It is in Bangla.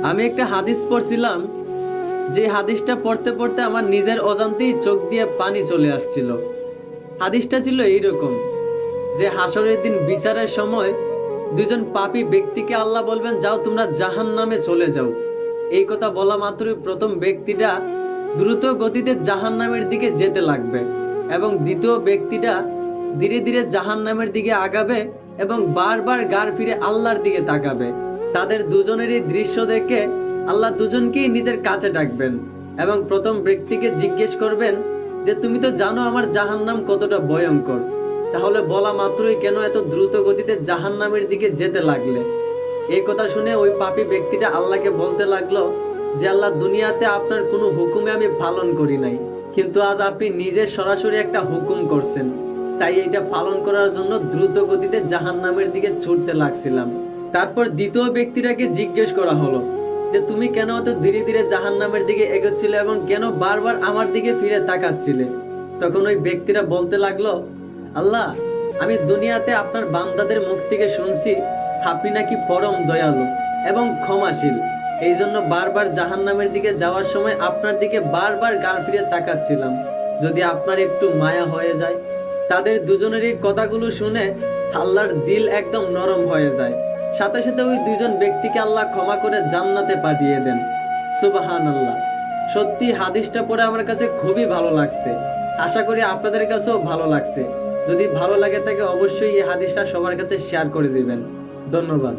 আমি একটা হাদিস পড়ছিলাম, যে হাদিসটা পড়তে পড়তে আমার নিজের অজান্তেই চোখ দিয়ে পানি চলে আসছিল। হাদিসটা ছিল এইরকম, যে হাসরের দিন বিচারের সময় দুজন পাপী ব্যক্তিকে আল্লাহ বলবেন, যাও তোমরা জাহান্নামে চলে যাও। এই কথা বলা মাত্রই প্রথম ব্যক্তিটা দ্রুত গতিতে জাহান্নামের দিকে যেতে লাগবে এবং দ্বিতীয় ব্যক্তিটা ধীরে ধীরে জাহান্নামের দিকে আগাবে এবং বারবার গাড় ফিরে আল্লাহর দিকে তাকাবে। তাদের দুজনেরই দৃশ্য দেখে আল্লাহ দুজনকেই নিজের কাছে ডাকবেন এবং প্রথম ব্যক্তিকে জিজ্ঞেস করবেন যে তুমি তো জানো আমার জাহান্নাম কতটা ভয়ঙ্কর, তাহলে বলা মাত্রই কেন এত দ্রুত গতিতে জাহান্নামের দিকে যেতে লাগলে? এই কথা শুনে ওই পাপী ব্যক্তিটা আল্লাহকে বলতে লাগলো যে আল্লাহ, দুনিয়াতে আপনার কোনো হুকুমে আমি পালন করি নাই, কিন্তু আজ আপনি নিজে সরাসরি একটা হুকুম করছেন, তাই এটা পালন করার জন্য দ্রুত গতিতে জাহান্নামের দিকে ছুটতে লাগছিলাম। তারপর দ্বিতীয় ব্যক্তিটাকে জিজ্ঞেস করা হলো যে তুমি কেন এত ধীরে ধীরে জাহান্নামের দিকে এগোচ্ছিলে এবং কেন বারবার আমার দিকে ফিরে তাকাচ্ছিলে? তখন ওই ব্যক্তিরা বলতে লাগলো, আল্লাহ, আমি দুনিয়াতে আপনার বান্দাদের মুখ থেকে শুনছি আপনি নাকি পরম দয়ালু এবং ক্ষমাশীল, এই জন্য বারবার জাহান্নামের দিকে যাওয়ার সময় আপনার দিকে বারবার গাল ফিরে তাকাচ্ছিলাম, যদি আপনার একটু মায়া হয়ে যায়। তাদের দুজনেরই কথাগুলো শুনে আল্লাহর দিল একদম নরম হয়ে যায়। সাথে সাথে ওই দুজন ব্যক্তিকে আল্লাহ ক্ষমা করে জান্নাতে পাঠিয়ে দেন। সুবহানাল্লাহ। সত্যি হাদিসটা পড়ে আমার কাছে খুবই ভালো লাগছে। আশা করি আপনাদের কাছেও ভালো লাগছে। যদি ভালো লাগে থাকে অবশ্যই এই হাদিসটা সবার কাছে শেয়ার করে দিবেন। ধন্যবাদ।